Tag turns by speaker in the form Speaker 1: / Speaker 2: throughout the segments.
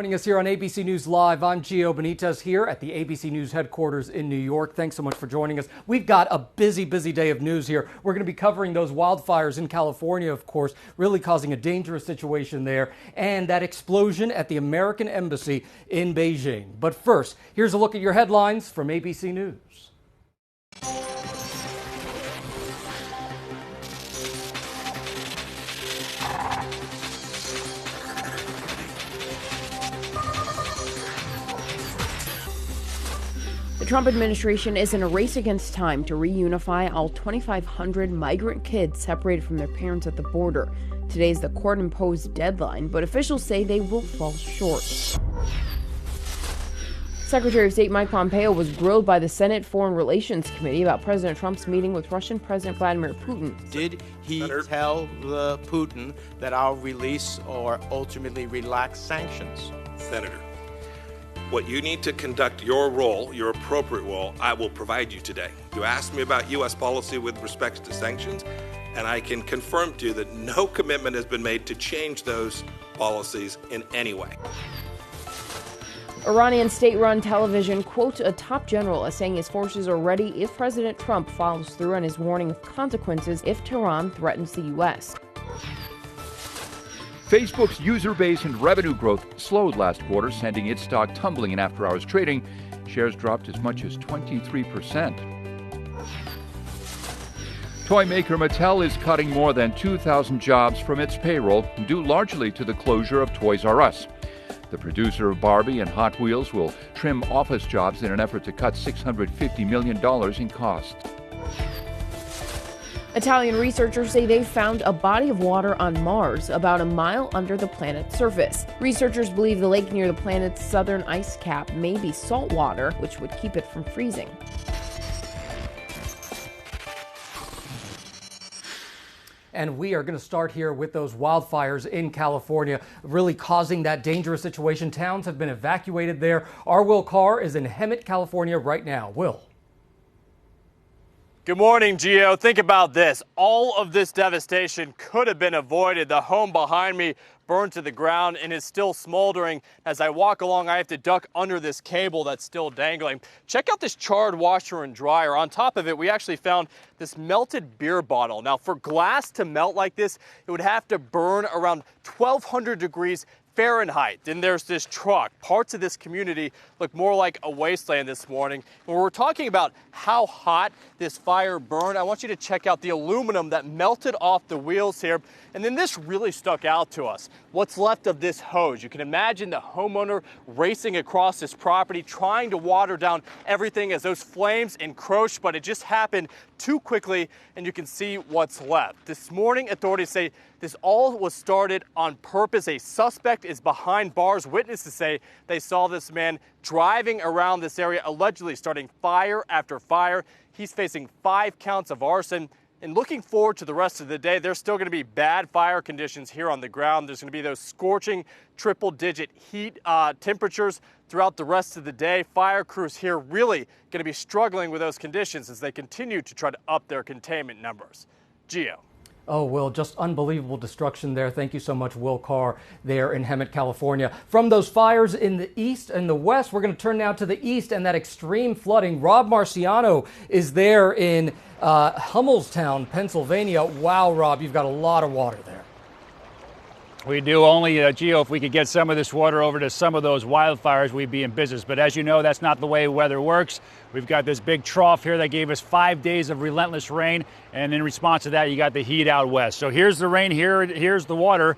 Speaker 1: joining us here on ABC News Live. I'm Gio Benitez here at the ABC News headquarters in New York. Thanks so much for joining us. We've got a busy day of news here. We're going to be covering those wildfires in California, of course, really causing a dangerous situation there, and that explosion at the American Embassy in Beijing. But first, here's a look at your headlines from ABC News.
Speaker 2: The Trump administration is in a race against time to reunify all 2,500 migrant kids separated from their parents at the border. Today's the court-imposed deadline, but officials say they will fall short. Secretary of State Mike Pompeo was grilled by the Senate Foreign Relations Committee about President Trump's meeting with Russian President Vladimir Putin.
Speaker 3: Did he tell Putin that I'll release or ultimately relax sanctions?
Speaker 4: Senator, what you need to conduct your role, your appropriate role, I will provide you today. You asked me about U.S. policy with respect to sanctions, and I can confirm to you that no commitment has been made to change those policies in any way.
Speaker 2: Iranian state-run television quotes a top general as saying his forces are ready if President Trump follows through on his warning of consequences if Tehran threatens the U.S.
Speaker 5: Facebook's user base and revenue growth slowed last quarter, sending its stock tumbling in after-hours trading. Shares dropped as much as 23%. Toy maker Mattel is cutting more than 2,000 jobs from its payroll, due largely to the closure of Toys R Us. The producer of Barbie and Hot Wheels will trim office jobs in an effort to cut $650 million in costs.
Speaker 2: Italian researchers say they found a body of water on Mars about a mile under the planet's surface. Researchers believe the lake near the planet's southern ice cap may be salt water, which would keep it from freezing.
Speaker 1: And we are going to start here with those wildfires in California, really causing that dangerous situation. Towns have been evacuated there. Our Will Carr is in Hemet, California right now. Will.
Speaker 6: Good morning, Gio. Think about this. All of this devastation could have been avoided. The home behind me burned to the ground and is still smoldering. As I walk along, I have to duck under this cable that's still dangling. Check out this charred washer and dryer. On top of it, we actually found this melted beer bottle. Now, for glass to melt like this, it would have to burn around 1,200 degrees Fahrenheit. Then there's this truck. Parts of this community look more like a wasteland this morning. When we're talking about how hot this fire burned, I want you to check out the aluminum that melted off the wheels here. And then this really stuck out to us. What's left of this hose? You can imagine the homeowner racing across this property, trying to water down everything as those flames encroached, but it just happened too quickly, and you can see what's left. This morning, authorities say this all was started on purpose. A suspect is behind bars. Witnesses say they saw this man driving around this area, allegedly starting fire after fire. He's facing 5 counts of arson. And looking forward to the rest of the day, there's still going to be bad fire conditions here on the ground. There's going to be those scorching triple-digit heat temperatures throughout the rest of the day. Fire crews here really going to be struggling with those conditions as they continue to try to up their containment numbers. Gio.
Speaker 1: Oh, Will, just unbelievable destruction there. Thank you so much, Will Carr, there in Hemet, California. From those fires in the east and the west, we're going to turn now to the east and that extreme flooding. Rob Marciano is there in Hummelstown, Pennsylvania. Wow, Rob, you've got a lot of water there.
Speaker 7: We do. Only, Gio, if we could get some of this water over to some of those wildfires, we'd be in business. But as you know, that's not the way weather works. We've got this big trough here that gave us 5 days of relentless rain. And in response to that, you got the heat out west. So here's the rain, here's the water.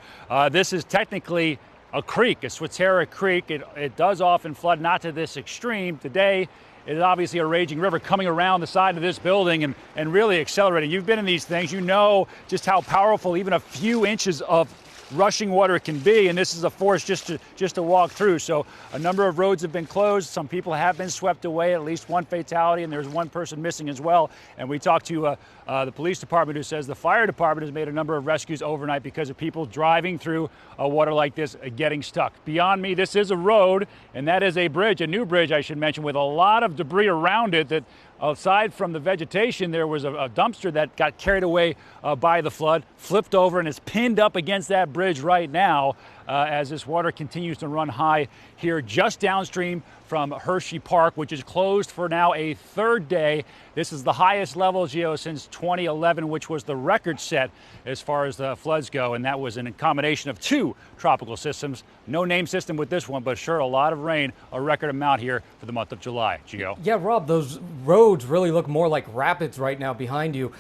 Speaker 7: This is technically a creek, a Swatera Creek. It does often flood, not to this extreme. Today, it is obviously a raging river coming around the side of this building and really accelerating. You've been in these things. You know just how powerful even a few inches of rushing water can be, and this is a force just to walk through. So a number of roads have been closed. Some people have been swept away, at least one fatality, and there's one person missing as well. And we talked to the police department, who says the fire department has made a number of rescues overnight because of people driving through water like this getting stuck. Beyond me, this is a road, and that is a bridge, a new bridge, I should mention, with a lot of debris around it. That aside from the vegetation, there was a dumpster that got carried away by the flood, flipped over, and is pinned up against that bridge right now. as this water continues to run high here just downstream from Hershey Park, which is closed for now a third day. This is the highest level, Gio, since 2011, which was the record set as far as the floods go, and that was in a combination of two tropical systems. No name system with this one, but sure, a lot of rain, a record amount here for the month of July. Gio?
Speaker 1: Yeah, Rob, those roads really look more like rapids right now behind you.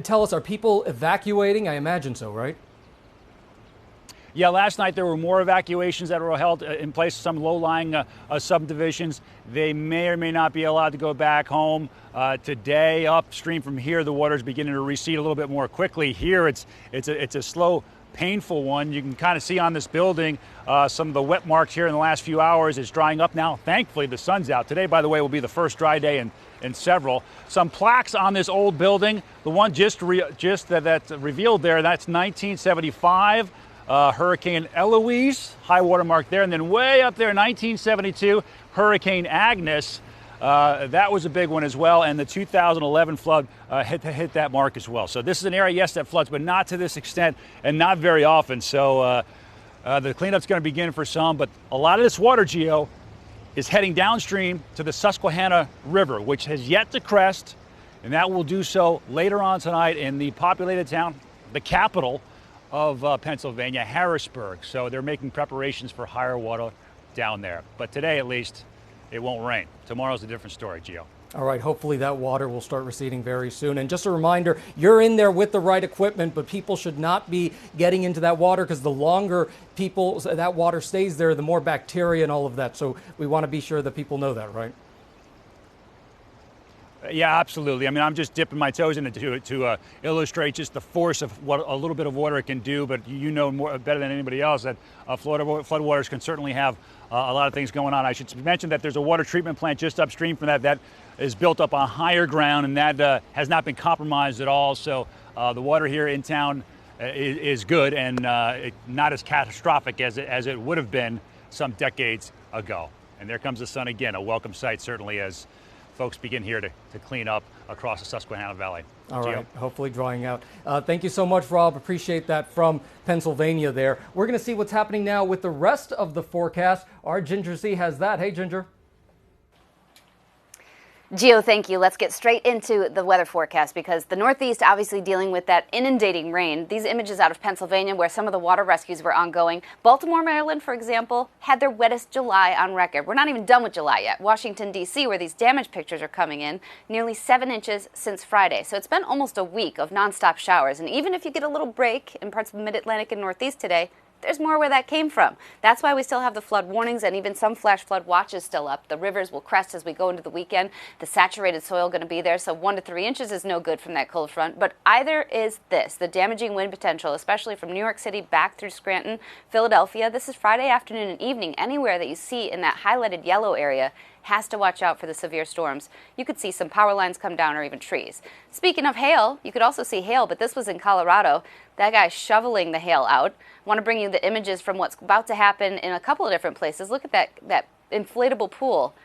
Speaker 1: Tell us, are people evacuating? I imagine so, right?
Speaker 7: Yeah, last night there were more evacuations that were held in place of some low-lying subdivisions. They may or may not be allowed to go back home. Today, upstream from here, the water is beginning to recede a little bit more quickly. Here, it's a slow, painful one. You can kind of see on this building some of the wet marks here in the last few hours. It's drying up now. Thankfully, the sun's out. Today, by the way, will be the first dry day in several. Some plaques on this old building. The one that's revealed there, that's 1975. Hurricane Eloise, high water mark there, and then way up there, 1972, Hurricane Agnes. That was a big one as well, and the 2011 flood hit that mark as well. So this is an area, yes, that floods, but not to this extent and not very often. So the cleanup's going to begin for some, but a lot of this water, Gio, is heading downstream to the Susquehanna River, which has yet to crest, and that will do so later on tonight in the populated town, the capital of Pennsylvania, Harrisburg. So they're making preparations for higher water down there. But today, at least, it won't rain. Tomorrow's a different story, Gio.
Speaker 1: All right, hopefully that water will start receding very soon. And just a reminder, you're in there with the right equipment, but people should not be getting into that water because the longer that water stays there, the more bacteria and all of that. So we want to be sure that people know that, right?
Speaker 7: Yeah, absolutely. I mean, I'm just dipping my toes in it to illustrate just the force of what a little bit of water it can do. But you know better than anybody else that floodwaters can certainly have a lot of things going on. I should mention that there's a water treatment plant just upstream from that is built up on higher ground, and that has not been compromised at all. So the water here in town is good and not as catastrophic as it would have been some decades ago. And there comes the sun again, a welcome sight certainly as folks begin here to clean up across the Susquehanna Valley.
Speaker 1: All right, hopefully drying out. Thank you so much, Rob. Appreciate that from Pennsylvania there. We're going to see what's happening now with the rest of the forecast. Our Ginger C has that. Hey, Ginger.
Speaker 8: Gio, thank you. Let's get straight into the weather forecast because the Northeast obviously dealing with that inundating rain. These images out of Pennsylvania where some of the water rescues were ongoing. Baltimore, Maryland, for example, had their wettest July on record. We're not even done with July yet. Washington, D.C., where these damage pictures are coming in, nearly 7 inches since Friday. So it's been almost a week of nonstop showers. And even if you get a little break in parts of the Mid-Atlantic and Northeast today, there's more where that came from. That's why we still have the flood warnings and even some flash flood watches still up. The rivers will crest as we go into the weekend. The saturated soil going to be there, so 1 to 3 inches is no good from that cold front. But either is this, the damaging wind potential, especially from New York City back through Scranton, Philadelphia. This is Friday afternoon and evening. Anywhere that you see in that highlighted yellow area has to watch out for the severe storms. You could see some power lines come down or even trees. Speaking of hail, you could also see hail, but this was in Colorado. That guy shoveling the hail out. I want to bring you the images from what's about to happen in a couple of different places. Look at that inflatable pool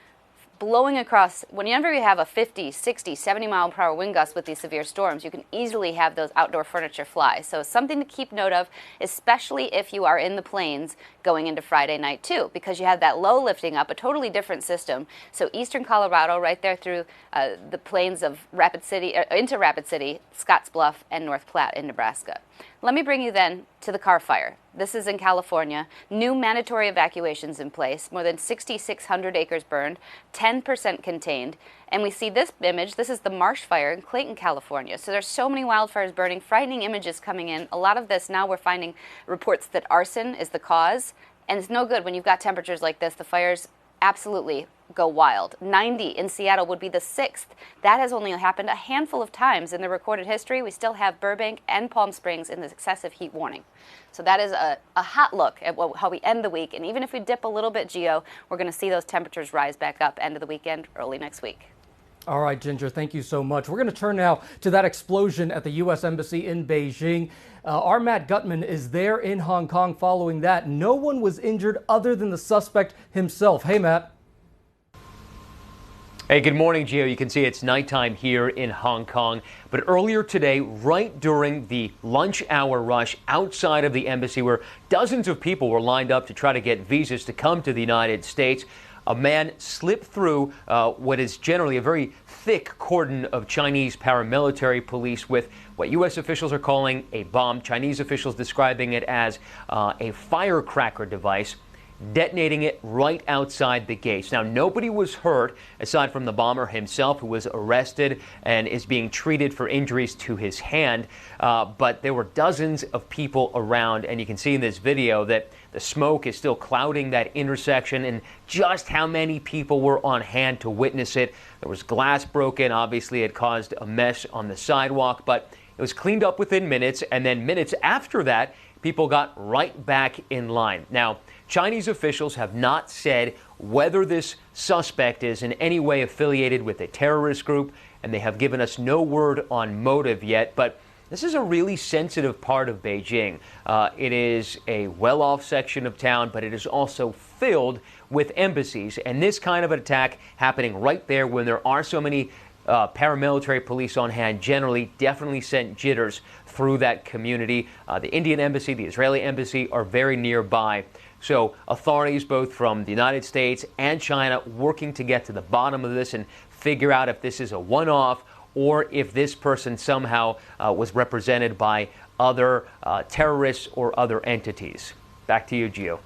Speaker 8: blowing across. Whenever you have a 50, 60, 70 mile per hour wind gust with these severe storms, you can easily have those outdoor furniture fly. So something to keep note of, especially if you are in the plains going into Friday night too, because you have that low lifting up, a totally different system. So eastern Colorado right there through the plains of Rapid City, into Rapid City, Scottsbluff, and North Platte in Nebraska. Let me bring you then to the Carr Fire. This is in California. New mandatory evacuations in place. More than 6,600 acres burned, 10% contained. And we see this image. This is the Marsh Fire in Clayton, California. So there's so many wildfires burning, frightening images coming in. A lot of this now we're finding reports that arson is the cause. And it's no good when you've got temperatures like this. The fires absolutely go wild. 90 in Seattle would be the 6th. That has only happened a handful of times in the recorded history. We still have Burbank and Palm Springs in the excessive heat warning. So that is a hot look at how we end the week. And even if we dip a little bit, Gio, we're going to see those temperatures rise back up end of the weekend, early next week.
Speaker 1: All right, Ginger, thank you so much. We're going to turn now to that explosion at the U.S. Embassy in Beijing. Our Matt Gutman is there in Hong Kong following that. No one was injured other than the suspect himself. Hey, Matt.
Speaker 9: Hey, good morning, Gio. You can see it's nighttime here in Hong Kong. But earlier today, right during the lunch hour rush outside of the embassy, where dozens of people were lined up to try to get visas to come to the United States, a man slipped through what is generally a very thick cordon of Chinese paramilitary police with what U.S. officials are calling a bomb. Chinese officials describing it as a firecracker device, detonating it right outside the gates. Now, nobody was hurt aside from the bomber himself, who was arrested and is being treated for injuries to his hand. But there were dozens of people around, and you can see in this video that the smoke is still clouding that intersection, and just how many people were on hand to witness it. There was glass broken. Obviously, it caused a mess on the sidewalk, but it was cleaned up within minutes, and then minutes after that, people got right back in line. Now, Chinese officials have not said whether this suspect is in any way affiliated with a terrorist group, and they have given us no word on motive yet, but this is a really sensitive part of Beijing. It is a well-off section of town, but it is also filled with embassies, and this kind of an attack happening right there when there are so many paramilitary police on hand generally definitely sent jitters through that community. The Indian embassy, the Israeli embassy are very nearby. So authorities both from the United States and China working to get to the bottom of this and figure out if this is a one-off or if this person somehow was represented by other terrorists or other entities. Back to you, Gio.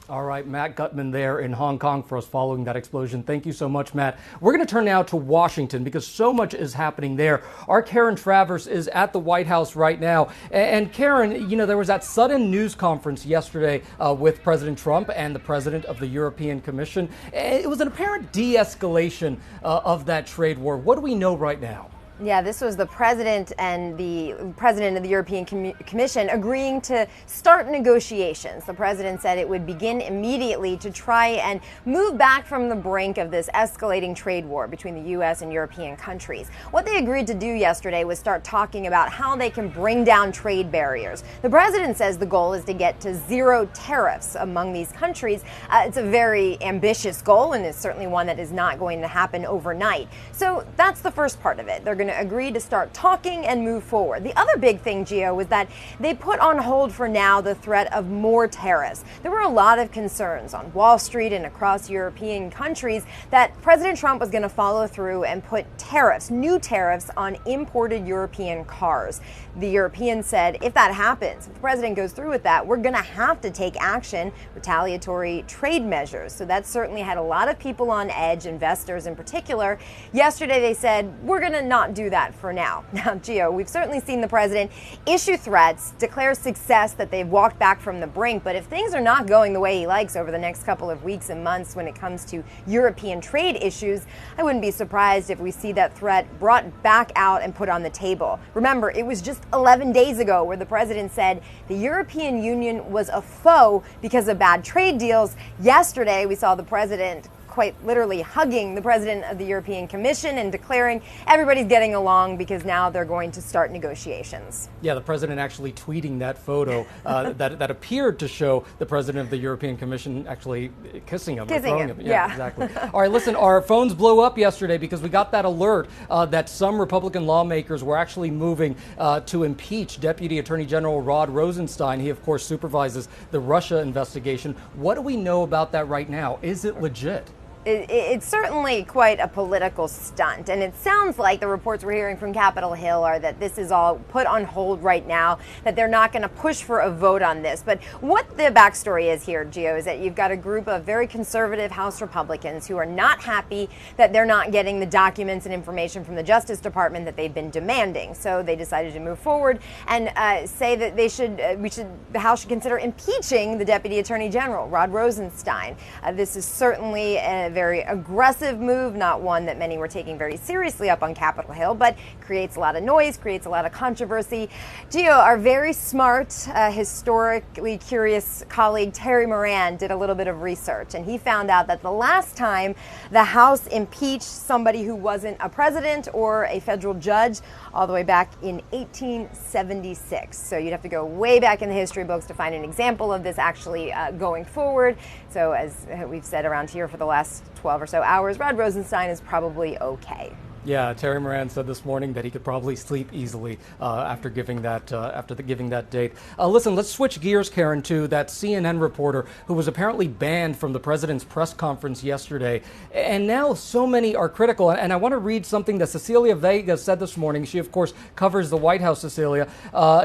Speaker 1: All right, Matt Gutman there in Hong Kong for us following that explosion. Thank you so much, Matt. We're going to turn now to Washington because so much is happening there. Our Karen Travers is at the White House right now. And Karen, you know, there was that sudden news conference yesterday with President Trump and the president of the European Commission. It was an apparent de-escalation of that trade war. What do we know right now?
Speaker 10: Yeah, this was the president and the president of the European Commission agreeing to start negotiations. The president said it would begin immediately to try and move back from the brink of this escalating trade war between the U.S. and European countries. What they agreed to do yesterday was start talking about how they can bring down trade barriers. The president says the goal is to get to zero tariffs among these countries. It's a very ambitious goal, and it's certainly one that is not going to happen overnight. So that's the first part of it. They're going to agree to start talking and move forward. The other big thing, Gio, was that they put on hold for now the threat of more tariffs. There were a lot of concerns on Wall Street and across European countries that President Trump was going to follow through and put tariffs, new tariffs on imported European cars. The Europeans said if that happens, if the president goes through with that, we're going to have to take action, retaliatory trade measures. So that certainly had a lot of people on edge, investors in particular. Yesterday they said we're going to not do that for now. Now, Gio, we've certainly seen the president issue threats, declare success that they've walked back from the brink. But if things are not going the way he likes over the next couple of weeks and months when it comes to European trade issues, I wouldn't be surprised if we see that threat brought back out and put on the table. Remember, it was just 11 days ago where the president said the European Union was a foe because of bad trade deals. Yesterday, we saw the president quite literally hugging the president of the European Commission and declaring everybody's getting along because now they're going to start negotiations.
Speaker 1: Yeah, the president actually tweeting that photo that appeared to show the president of the European Commission actually kissing him. Or throwing him. Yeah, exactly. All right, listen, our phones blew up yesterday because we got that alert that some Republican lawmakers were actually moving to impeach Deputy Attorney General Rod Rosenstein. He, of course, supervises the Russia investigation. What do we know about that right now? Is it legit?
Speaker 10: It's certainly quite a political stunt, and it sounds like the reports we're hearing from Capitol Hill are that this is all put on hold right now, that they're not going to push for a vote on this. But what the backstory is here, Gio, is that you've got a group of very conservative House Republicans who are not happy that they're not getting the documents and information from the Justice Department that they've been demanding. So they decided to move forward and say that the House should consider impeaching the Deputy Attorney General, Rod Rosenstein. This is certainly a very aggressive move, not one that many were taking very seriously up on Capitol Hill, but creates a lot of noise, creates a lot of controversy. Gio, our very smart, historically curious colleague Terry Moran did a little bit of research, and he found out that the last time the House impeached somebody who wasn't a president or a federal judge, all the way back in 1876. So you'd have to go way back in the history books to find an example of this actually going forward. So as we've said around here for the last 12 or so hours, Rod Rosenstein is probably okay.
Speaker 1: Yeah, Terry Moran said this morning that he could probably sleep easily after giving that date. Listen, let's switch gears, Karen, to that CNN reporter who was apparently banned from the president's press conference yesterday. And now so many are critical. And I want to read something that Cecilia Vega said this morning. She, of course, covers the White House, Cecilia.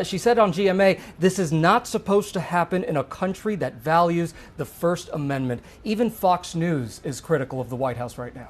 Speaker 1: She said on GMA, "This is not supposed to happen in a country that values the First Amendment." Even Fox News is critical of the White House right now.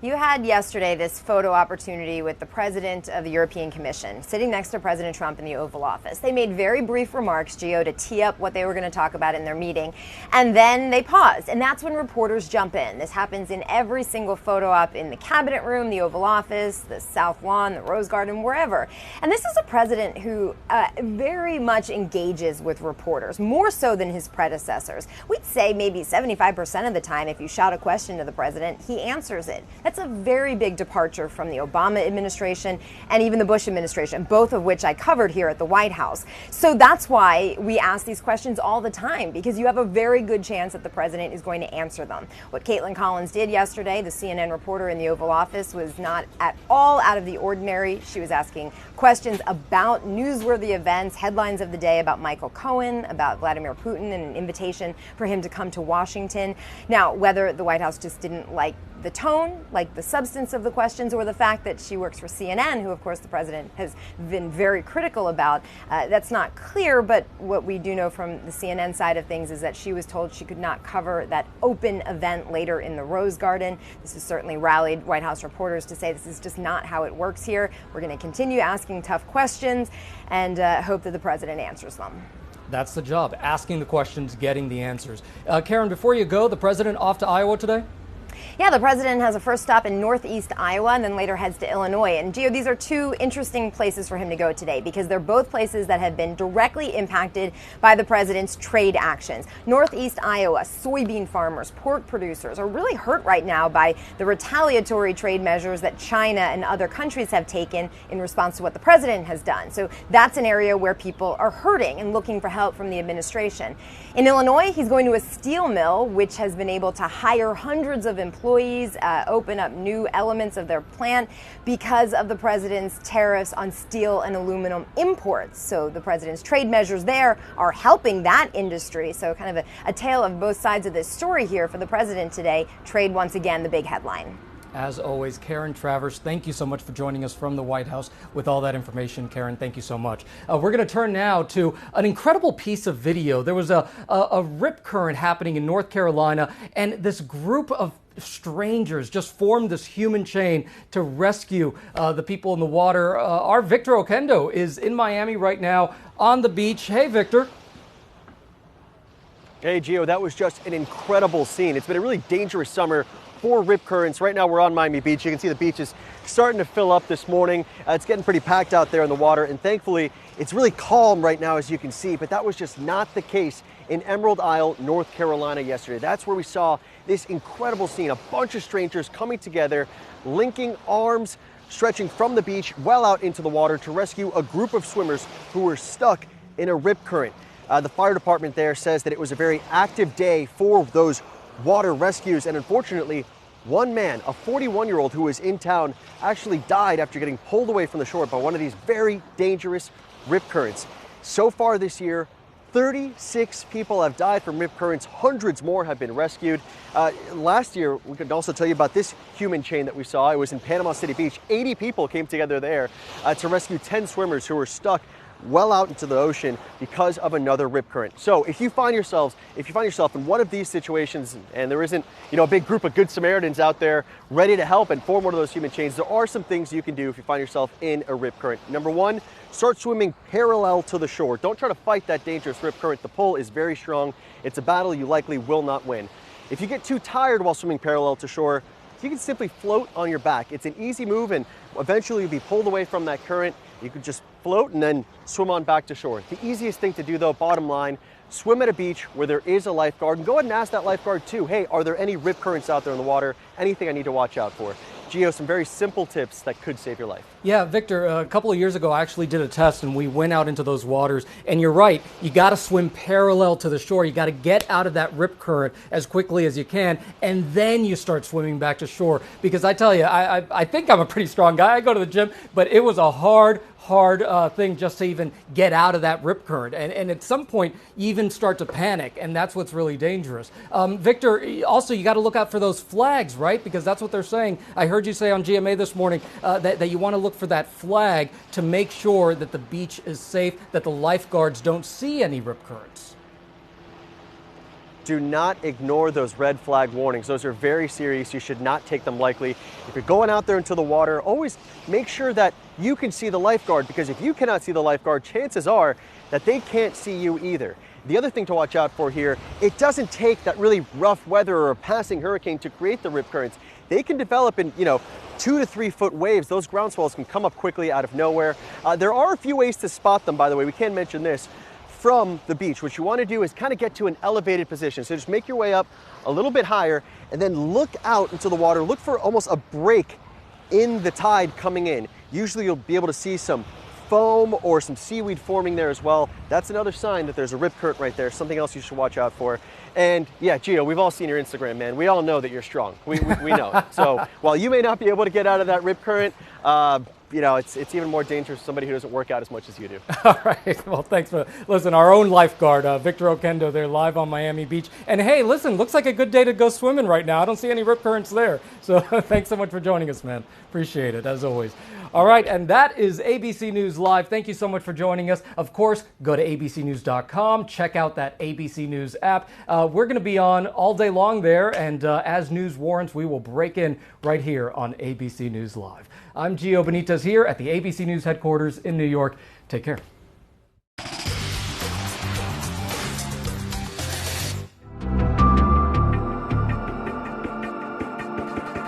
Speaker 10: You had yesterday this photo opportunity with the president of the European Commission sitting next to President Trump in the Oval Office. They made very brief remarks, Gio, to tee up what they were going to talk about in their meeting. And then they paused. And that's when reporters jump in. This happens in every single photo op in the Cabinet Room, the Oval Office, the South Lawn, the Rose Garden, wherever. And this is a president who very much engages with reporters, more so than his predecessors. We'd say maybe 75% of the time, if you shout a question to the president, he answers it. That's a very big departure from the Obama administration and even the Bush administration, both of which I covered here at the White House. So that's why we ask these questions all the time, because you have a very good chance that the president is going to answer them. What Caitlin Collins did yesterday, the CNN reporter in the Oval Office, was not at all out of the ordinary. She was asking questions about newsworthy events, headlines of the day about Michael Cohen, about Vladimir Putin, and an invitation for him to come to Washington. Now, whether the White House just didn't like the tone, like the substance of the questions, or the fact that she works for CNN, who of course the president has been very critical about, that's not clear. But what we do know from the CNN side of things is that she was told she could not cover that open event later in the Rose Garden. This has certainly rallied White House reporters to say this is just not how it works here. We're going to continue asking tough questions and hope that the president answers them.
Speaker 1: That's the job, asking the questions, getting the answers. Karen, before you go, the president off to Iowa today?
Speaker 10: Yeah, the president has a first stop in northeast Iowa and then later heads to Illinois. And Gio, these are two interesting places for him to go today because they're both places that have been directly impacted by the president's trade actions. Northeast Iowa, soybean farmers, pork producers are really hurt right now by the retaliatory trade measures that China and other countries have taken in response to what the president has done. So that's an area where people are hurting and looking for help from the administration. In Illinois, he's going to a steel mill, which has been able to hire hundreds of employees, open up new elements of their plant because of the president's tariffs on steel and aluminum imports. So the president's trade measures there are helping that industry. So kind of a tale of both sides of this story here for the president today. Trade, once again, the big headline.
Speaker 1: As always, Karen Travers, thank you so much for joining us from the White House with all that information. Karen, thank you so much. We're going to turn now to an incredible piece of video. There was a rip current happening in North Carolina, and this group of strangers just formed this human chain to rescue the people in the water. Our Victor Oquendo is in Miami right now on the beach. Hey, Victor.
Speaker 11: Hey, Gio, that was just an incredible scene. It's been a really dangerous summer for rip currents. Right now we're on Miami Beach. You can see the beach is starting to fill up this morning. It's getting pretty packed out there in the water, and thankfully it's really calm right now, as you can see, but that was just not the case in Emerald Isle, North Carolina yesterday. That's where we saw this incredible scene, a bunch of strangers coming together, linking arms, stretching from the beach well out into the water to rescue a group of swimmers who were stuck in a rip current. The fire department there says that it was a very active day for those water rescues, and unfortunately, one man, a 41-year-old who was in town, actually died after getting pulled away from the shore by one of these very dangerous rip currents. So far this year, 36 people have died from rip currents. Hundreds more have been rescued. Last year, we could also tell you about this human chain that we saw. It was in Panama City Beach. 80 people came together there to rescue 10 swimmers who were stuck well out into the ocean because of another rip current. So if you find yourself in one of these situations and there isn't, a big group of good Samaritans out there ready to help and form one of those human chains, there are some things you can do if you find yourself in a rip current. Number one, start swimming parallel to the shore. Don't try to fight that dangerous rip current. The pull is very strong. It's a battle you likely will not win. If you get too tired while swimming parallel to shore, you can simply float on your back. It's an easy move, and eventually you'll be pulled away from that current. You can just float and then swim on back to shore. The easiest thing to do, though, bottom line, swim at a beach where there is a lifeguard, and go ahead and ask that lifeguard too, hey, are there any rip currents out there in the water? Anything I need to watch out for? Gio, some very simple tips that could save your life.
Speaker 1: Yeah, Victor, a couple of years ago, I actually did a test and we went out into those waters. And you're right, you got to swim parallel to the shore. You got to get out of that rip current as quickly as you can. And then you start swimming back to shore. Because I tell you, I think I'm a pretty strong guy. I go to the gym, but it was a hard thing just to even get out of that rip current. And at some point, you even start to panic, and that's what's really dangerous. Victor, also, you got to look out for those flags, right? Because that's what they're saying. I heard you say on GMA this morning that you want to look for that flag to make sure that the beach is safe, that the lifeguards don't see any rip currents.
Speaker 11: Do not ignore those red flag warnings. Those are very serious. You should not take them lightly. If you're going out there into the water, always make sure that you can see the lifeguard, because if you cannot see the lifeguard, chances are that they can't see you either. The other thing to watch out for here, it doesn't take that really rough weather or a passing hurricane to create the rip currents. They can develop in, 2 to 3 foot waves. Those ground swells can come up quickly out of nowhere. There are a few ways to spot them, by the way. We can mention this. From the beach, what you want to do is kind of get to an elevated position. So just make your way up a little bit higher and then look out into the water. Look for almost a break in the tide coming in. Usually you'll be able to see some foam or some seaweed forming there as well. That's another sign that there's a rip current right there, something else you should watch out for. And yeah, Gio, we've all seen your Instagram, man. We all know that you're strong. We know. So while you may not be able to get out of that rip current, it's even more dangerous for somebody who doesn't work out as much as you do.
Speaker 1: All right. Well, thanks for listen. Our own lifeguard, Victor Oquendo, they're live on Miami Beach. And hey, listen, looks like a good day to go swimming right now. I don't see any rip currents there. So thanks so much for joining us, man. Appreciate it, as always. All right, and that is ABC News Live. Thank you so much for joining us. Of course, go to abcnews.com. Check out that ABC News app. We're going to be on all day long there, and as news warrants, we will break in right here on ABC News Live. I'm Gio Benitez here at the ABC News headquarters in New York. Take care.